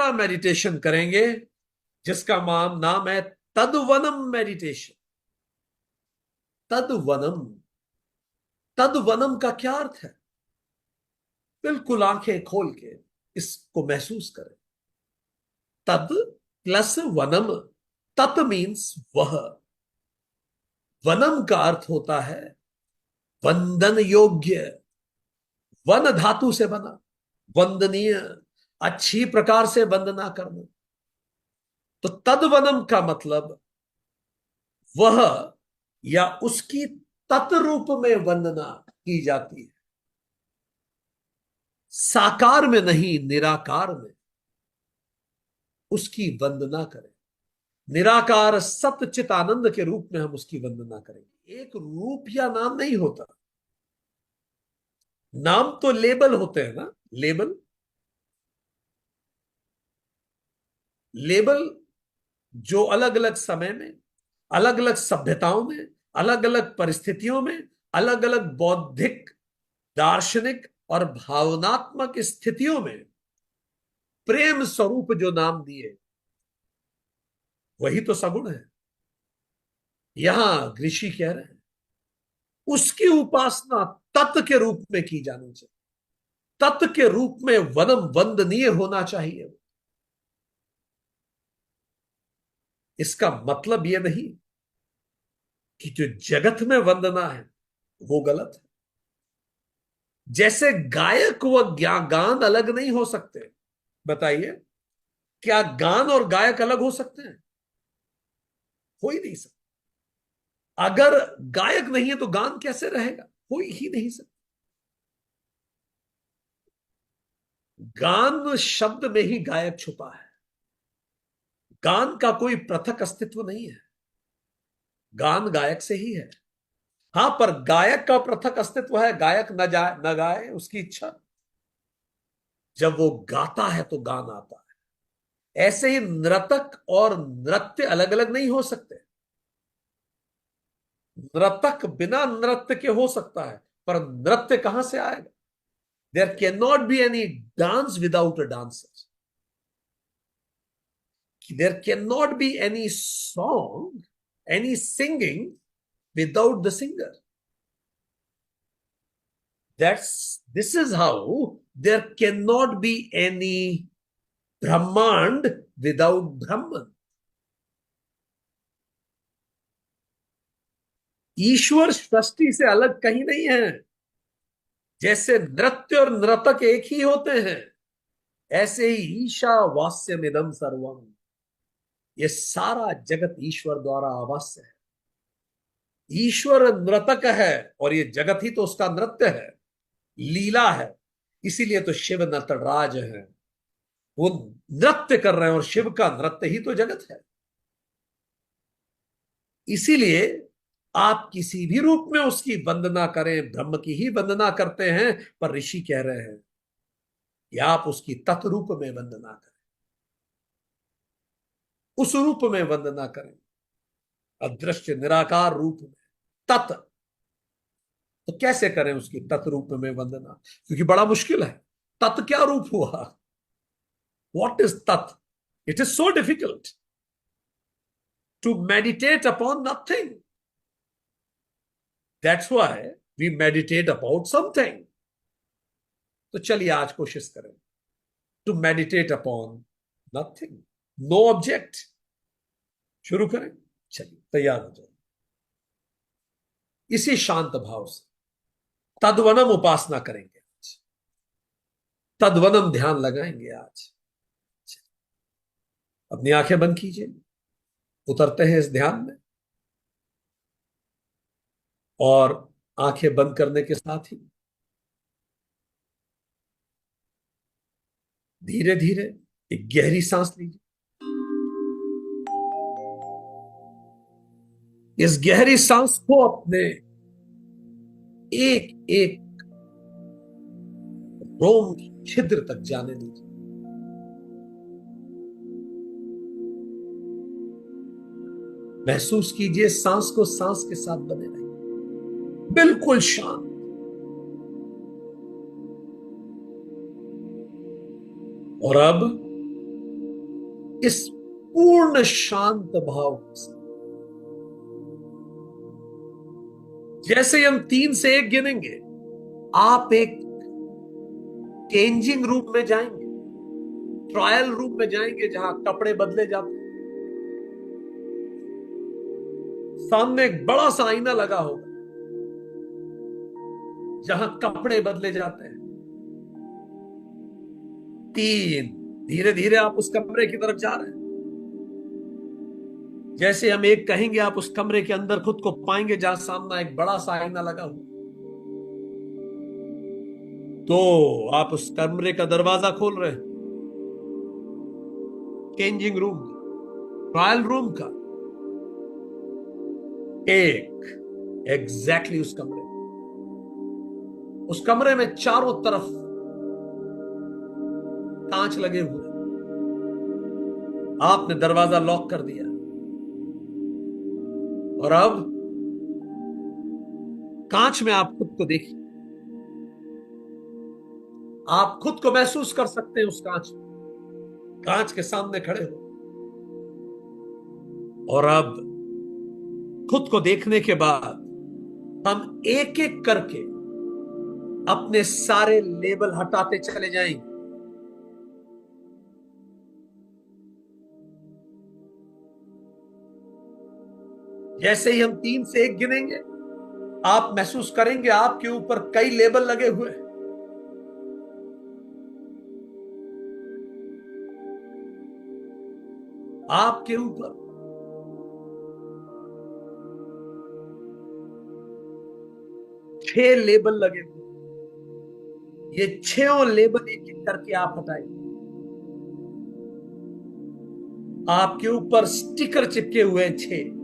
दूसरा मेडिटेशन करेंगे जिसका नाम है तद्वनम मेडिटेशन। तद्वनम। तद्वनम का क्या अर्थ है? बिल्कुल आंखें खोल के इसको महसूस करें। तद प्लस वनम। तत् मीन्स वह। वनम का अर्थ होता है वंदन योग्य। वन धातु से बना, वंदनीय, अच्छी प्रकार से वंदना करना। तो तद्वनम का मतलब वह या उसकी तत्रूप में वंदना की जाती है, साकार में नहीं, निराकार में उसकी वंदना करें। निराकार सत्य चित आनंद के रूप में हम उसकी वंदना करेंगे। एक रूप या नाम नहीं होता। नाम तो लेबल होते हैं ना, लेबल। लेबल जो अलग अलग समय में, अलग अलग सभ्यताओं में, अलग अलग परिस्थितियों में, अलग अलग बौद्धिक, दार्शनिक और भावनात्मक स्थितियों में प्रेम स्वरूप जो नाम दिए, वही तो सगुण है। यहां ऋषि कह रहे हैं उसकी उपासना तत्व के रूप में की जानी चाहिए। तत्व के रूप में वनम वंदनीय होना चाहिए। इसका मतलब यह नहीं कि जो जगत में वंदना है वो गलत है। जैसे गायक व गान अलग नहीं हो सकते। बताइए, क्या गान और गायक अलग हो सकते हैं? हो ही नहीं सकता। अगर गायक नहीं है तो गान कैसे रहेगा? हो ही नहीं सकता। गान शब्द में ही गायक छुपा है। गान का कोई पृथक अस्तित्व नहीं है। गान गायक से ही है। हां, पर गायक का पृथक अस्तित्व है। गायक न जाए न गाए, उसकी इच्छा। जब वो गाता है तो गान आता है। ऐसे ही नर्तक और नृत्य अलग अलग नहीं हो सकते। नर्तक बिना नृत्य के हो सकता है, पर नृत्य कहां से आएगा? There can not be any dance without a dancer. There can not be any song, any singing without the singer. This is how there cannot be any Brahmand without Brahman. ईश्वर सृष्टि से अलग कहीं नहीं है। जैसे नृत्य और नर्तक एक ही होते हैं, ऐसे ही ईशावास्यमिदं सर्वम। ये सारा जगत ईश्वर द्वारा आवास्य है। ईश्वर नर्तक है और ये जगत ही तो उसका नृत्य है, लीला है। इसीलिए तो शिव नटराज है। वो नृत्य कर रहे हैं और शिव का नृत्य ही तो जगत है। इसीलिए आप किसी भी रूप में उसकी वंदना करें, ब्रह्म की ही वंदना करते हैं। पर ऋषि कह रहे हैं कि आप उसकी तत्रूप में वंदना करें, उस रूप में वंदना करें, अदृश्य निराकार रूप में, तत्। तो कैसे करें उसकी तत्रूप में वंदना? क्योंकि बड़ा मुश्किल है। तत् क्या रूप हुआ? व्हाट इज तत्? It is so difficult to meditate upon nothing. That's why we meditate about something. तो चलिए आज कोशिश करें to meditate upon nothing, no object. शुरू करें। चलिए तैयार हो जाए इसी शांत भाव से। तद्वनम उपासना करेंगे आज। तद्वनम ध्यान लगाएंगे आज। अपनी आंखें बंद कीजिए। उतरते हैं इस ध्यान में। और आंखें बंद करने के साथ ही धीरे धीरे एक गहरी सांस लीजिए। इस गहरी सांस को अपने एक एक रोम छिद्र तक जाने दीजिए। महसूस कीजिए सांस को सांस के साथ बने रहिए, बिल्कुल शांत। और अब इस पूर्ण शांत भाव के साथ, जैसे ही हम 3 से 1 गिनेंगे, आप एक चेंजिंग रूम में जाएंगे, ट्रायल रूम में जाएंगे, जहां कपड़े बदले जाते हैं। सामने एक बड़ा सा आईना लगा होगा जहां कपड़े बदले जाते हैं। 3, धीरे धीरे आप उस कमरे की तरफ जा रहे हैं। जैसे हम 1 कहेंगे, आप उस कमरे के अंदर खुद को पाएंगे जहां सामने एक बड़ा सा आईना लगा हुआ। तो आप उस कमरे का दरवाजा खोल रहे हैं, चेंजिंग रूम, ट्रायल रूम का। एग्जैक्टली उस कमरे में चारों तरफ कांच लगे हुए। आपने दरवाजा लॉक कर दिया, और अब कांच में आप खुद को देखिए। आप खुद को महसूस कर सकते हैं उस कांच के सामने खड़े हो। और अब खुद को देखने के बाद हम एक एक करके अपने सारे लेबल हटाते चले जाएंगे। जैसे ही हम 3 से 1 गिनेंगे, आप महसूस करेंगे आपके ऊपर कई लेबल लगे हुए हैं। आपके ऊपर छह लेबल लगे हुए। ये 6 लेबल एक एक करके आप हटाएंगे। आपके ऊपर स्टिकर चिपके हुए 6।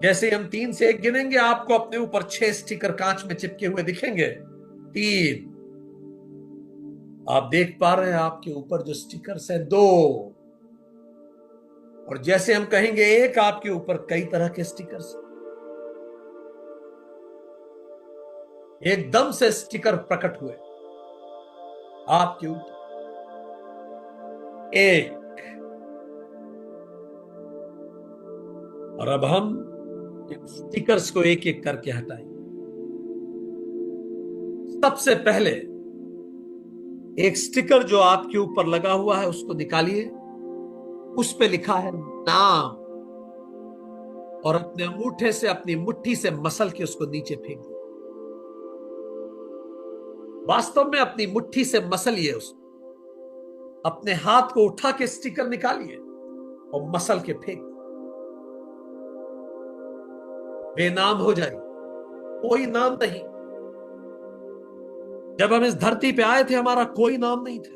जैसे हम 3 से 1 गिनेंगे, आपको अपने ऊपर 6 स्टिकर कांच में चिपके हुए दिखेंगे। 3, आप देख पा रहे हैं आपके ऊपर जो स्टिकर्स है। 2, और जैसे हम कहेंगे 1, आपके ऊपर कई तरह के स्टिकर्स। एकदम से स्टिकर प्रकट हुए आपके ऊपर। 1, और अब हम इन स्टिकर्स को एक एक करके हटाएंगे। सबसे पहले एक स्टिकर जो आपके ऊपर लगा हुआ है उसको निकालिए। उस पे लिखा है नाम, और अपने अंगूठे से अपनी मुट्ठी से मसल के उसको नीचे फेंक दो। वास्तव में अपनी मुट्ठी से मसलिए उसको। अपने हाथ को उठा के स्टिकर निकालिए और मसल के फेंक दो। बेनाम हो जाइए, कोई नाम नहीं। जब हम इस धरती पे आए थे, हमारा कोई नाम नहीं था।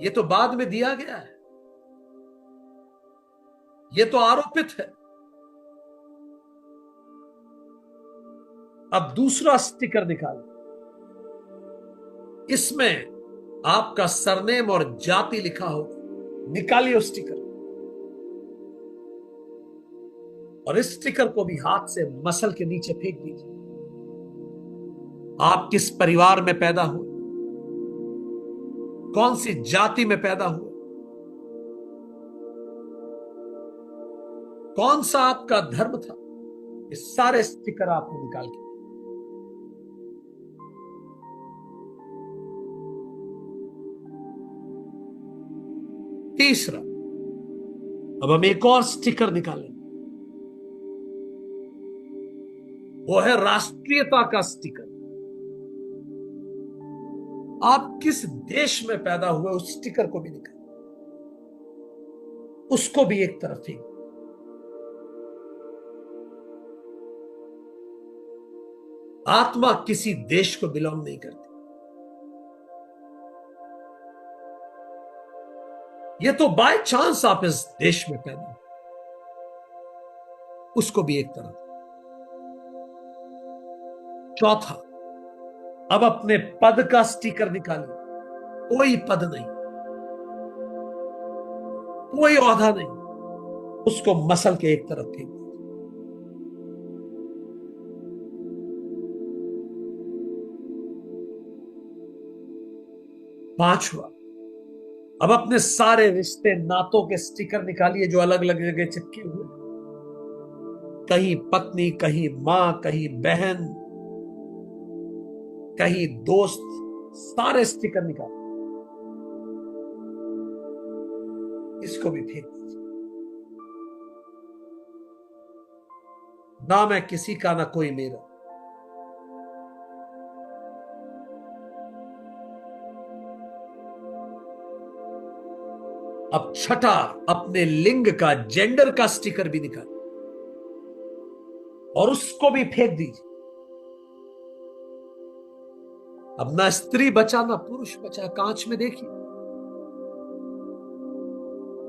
ये तो बाद में दिया गया है, ये तो आरोपित है। अब दूसरा स्टिकर निकालिए। इसमें आपका सरनेम और जाति लिखा होगा। निकालिए उस स्टिकर, और इस स्टिकर को भी हाथ से मसल के नीचे फेंक दीजिए। आप किस परिवार में पैदा हुए, कौन सी जाति में पैदा हुए, कौन सा आपका धर्म था, ये सारे स्टिकर आपने निकाल के। तीसरा, अब हम एक और स्टिकर निकालेंगे। वो है राष्ट्रीयता का स्टिकर। आप किस देश में पैदा हुए, उस स्टिकर को भी निकालें, उसको भी एक तरफ फेंक। आत्मा किसी देश को बिलोंग नहीं करती। ये तो बाय चांस आप इस देश में पैदा हुए, उसको भी एक तरफ। चौथा, अब अपने पद का स्टिकर निकालिए। कोई पद नहीं, कोई ओहदा नहीं, उसको मसल के एक तरफ फेंक। पांचवा, अब अपने सारे रिश्ते नातों के स्टिकर निकालिए जो अलग अलग जगह चिपके हुए, कहीं पत्नी, कहीं मां, कहीं बहन, कहीं दोस्त, सारे स्टिकर निकाल, इसको भी फेंक दीजिए। ना मैं किसी का, ना कोई मेरा। अब छठा, अपने लिंग का, जेंडर का स्टिकर भी निकाल और उसको भी फेंक दीजिए। अब ना स्त्री बचा ना पुरुष बचा, कांच में देखिए।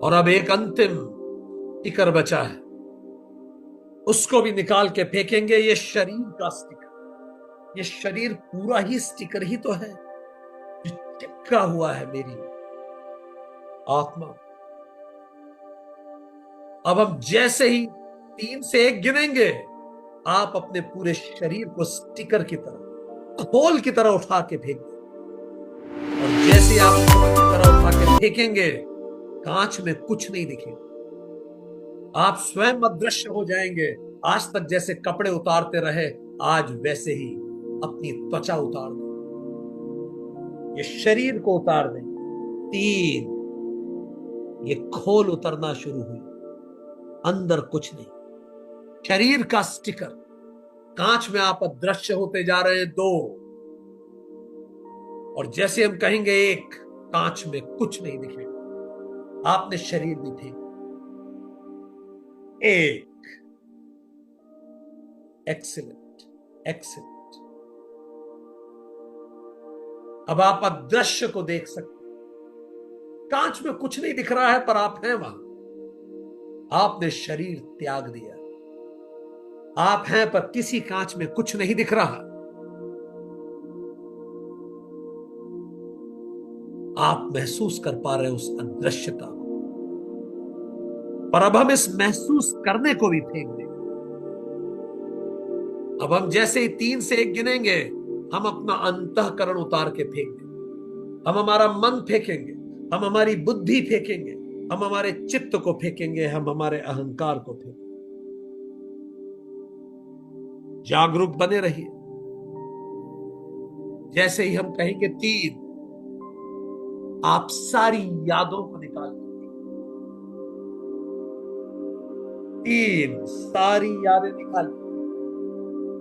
और अब एक अंतिम स्टिकर बचा है, उसको भी निकाल के फेंकेंगे। ये शरीर का स्टिकर, ये शरीर पूरा ही स्टिकर ही तो है जो चिपका हुआ है मेरी आत्मा। अब हम जैसे ही 3 से 1 गिनेंगे, आप अपने पूरे शरीर को स्टिकर की तरह, होल की तरह उठा के फेंक दें। और जैसे आप होल की तरह उठा के फेंकेंगे, कांच में कुछ नहीं दिखेगा। आप स्वयं अदृश्य हो जाएंगे। आज तक जैसे कपड़े उतारते रहे, आज वैसे ही अपनी त्वचा उतार दें, ये शरीर को उतार दें। 3, ये खोल उतरना शुरू हुई, अंदर कुछ नहीं, शरीर का स्टिकर, कांच में आप अदृश्य होते जा रहे हैं। 2, और जैसे हम कहेंगे 1, कांच में कुछ नहीं दिखेगा, आपने शरीर भी फेंक। 1, एक्सीलेंट, एक्सीलेंट। अब आप अदृश्य को देख सकते, कांच में कुछ नहीं दिख रहा है पर आप हैं वहां। आपने शरीर त्याग दिया, आप हैं पर किसी कांच में कुछ नहीं दिख रहा। आप महसूस कर पा रहे हैं उस अदृश्यता को। पर अब हम इस महसूस करने को भी फेंक देंगे। अब हम जैसे ही 3 से 1 गिनेंगे, हम अपना अंतःकरण उतार के फेंक देंगे। हम हमारा मन फेंकेंगे, हम हमारी बुद्धि फेंकेंगे, हम हमारे चित्त को फेंकेंगे, हम हमारे अहंकार को फेंकेंगे। जागरूक बने रहिए। जैसे ही हम कहेंगे 3, आप सारी यादों को निकाल दीजिए। 3, सारी यादें निकाल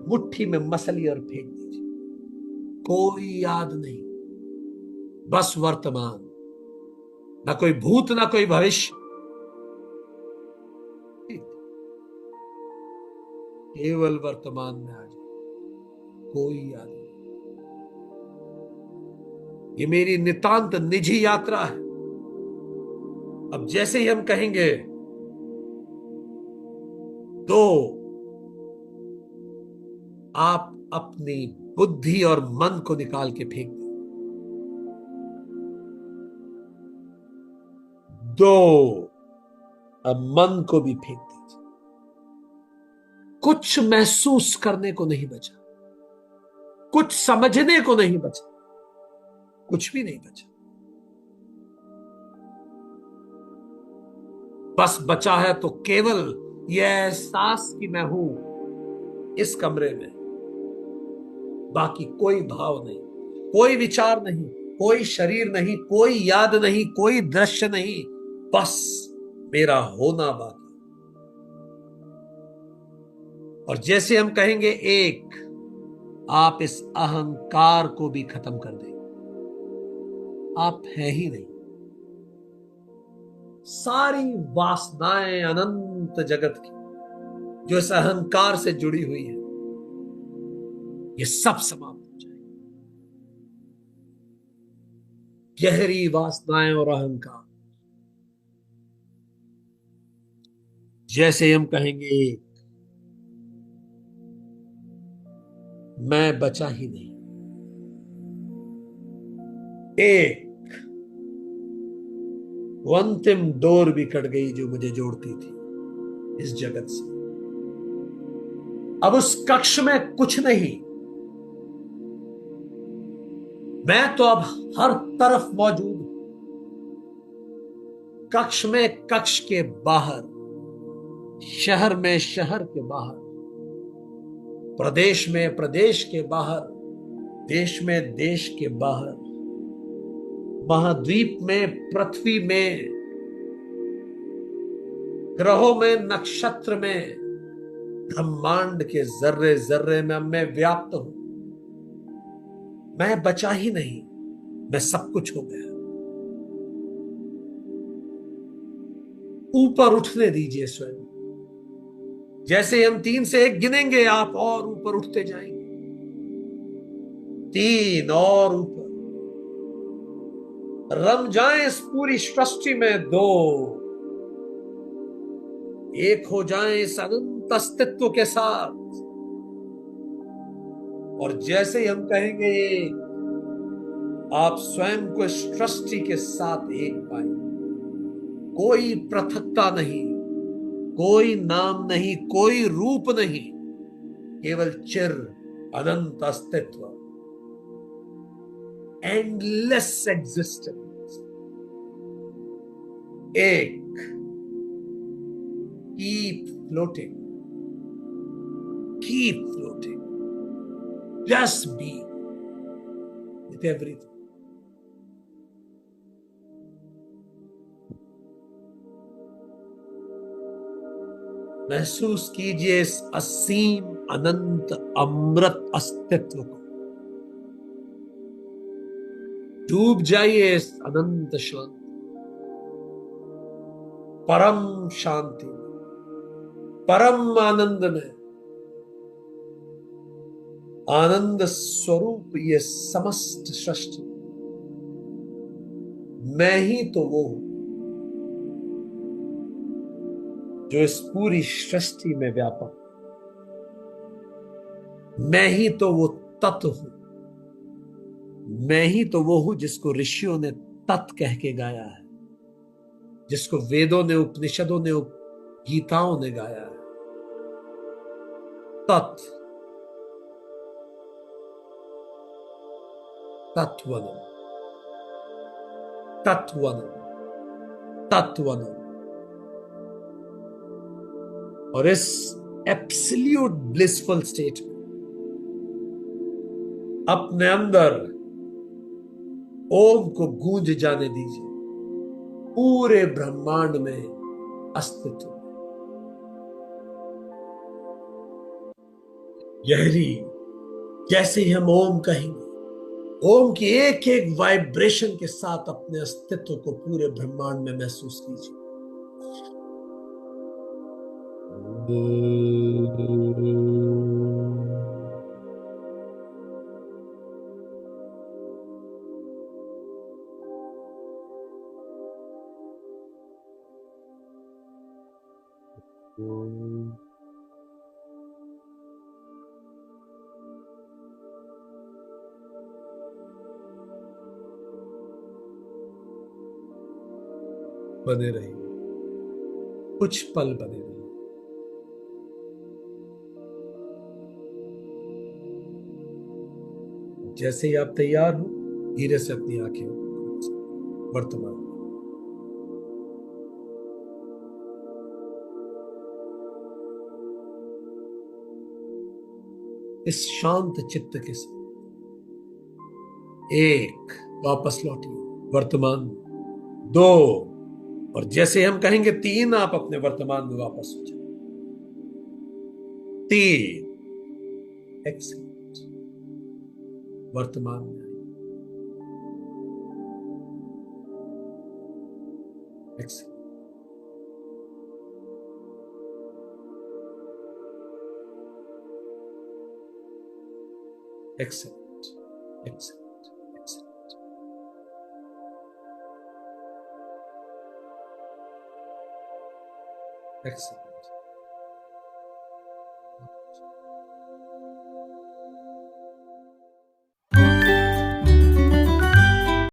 मुट्ठी में मसलिए और फेंक दीजिए। कोई याद नहीं, बस वर्तमान। ना कोई भूत, ना कोई भविष्य, केवल वर्तमान में आ जाए। कोई याद नहीं। ये मेरी नितांत निजी यात्रा है। अब जैसे ही हम कहेंगे 2, आप अपनी बुद्धि और मन को निकाल के फेंक दें। 2, अब मन को भी फेंक दीजिए। कुछ महसूस करने को नहीं बचा, कुछ समझने को नहीं बचा, कुछ भी नहीं बचा। बस बचा है तो केवल यह एहसास कि मैं हूं इस कमरे में। बाकी कोई भाव नहीं, कोई विचार नहीं, कोई शरीर नहीं, कोई याद नहीं, कोई दृश्य नहीं, बस मेरा होना बाकी। और जैसे हम कहेंगे 1, आप इस अहंकार को भी खत्म कर देंगे। आप हैं ही नहीं। सारी वासनाएं अनंत जगत की जो इस अहंकार से जुड़ी हुई है, ये सब समाप्त हो जाएगी। गहरी वासनाएं और अहंकार। जैसे हम कहेंगे 1, मैं बचा ही नहीं। 1, वो अंतिम डोर भी कट गई जो मुझे जोड़ती थी इस जगत से। अब उस कक्ष में कुछ नहीं, मैं तो अब हर तरफ मौजूद हूं। कक्ष में कक्ष के बाहर, शहर में शहर के बाहर, प्रदेश में प्रदेश के बाहर, देश में देश के बाहर, महाद्वीप में, पृथ्वी में, ग्रहों में, नक्षत्र में, ब्रह्मांड के जर्रे जर्रे में मैं व्याप्त हूं। मैं बचा ही नहीं, मैं सब कुछ हो गया। ऊपर उठने दीजिए स्वयं। जैसे हम 3 से 1 गिनेंगे, आप और ऊपर उठते जाएंगे। 3 और ऊपर रम जाएं इस पूरी सृष्टि में। 2 एक हो जाएं इस अनंत अस्तित्व के साथ। और जैसे ही हम कहेंगे आप स्वयं को इस सृष्टि के साथ एक पाएंगे। कोई पृथकता नहीं, कोई नाम नहीं, कोई रूप नहीं, केवल चिर अनंत अस्तित्व, एंडलेस एग्जिस्टेंस। एक, keep floating, keep floating, just be with everything. महसूस कीजिए इस असीम अनंत अमृत अस्तित्व को। डूब जाइए इस अनंत शांति, परम शांति, परम आनंद में। आनंद स्वरूप ये समस्त सृष्टि, मैं ही तो वो हूं जो इस पूरी सृष्टि में व्यापक। मैं ही तो वो तत्व हूं, मैं ही तो वो हूं जिसको ऋषियों ने तत् कह के गाया है, जिसको वेदों ने, उपनिषदों ने, गीताओं ने गाया है। तत्, तत्वनम, तत्वनम, तत्वनम। और इस एब्सोल्यूट ब्लिसफुल स्टेट में अपने अंदर ओम को गूंज जाने दीजिए, पूरे ब्रह्मांड में अस्तित्व। गहरी, जैसे ही हम ओम कहेंगे, ओम की एक एक वाइब्रेशन के साथ अपने अस्तित्व को पूरे ब्रह्मांड में महसूस कीजिए। बने रहिए, कुछ पल बने रहिए। जैसे ही आप तैयार हो, धीरे से अपनी आंखें वर्तमान इस शांत चित्त के साथ 1 वापस लौटिए वर्तमान में। 2, और जैसे हम कहेंगे 3, आप अपने वर्तमान में वापस हो जाए। 3, एक्सेलेंट, वर्तमान में excellent, excellent, excellent, excellent, excellent.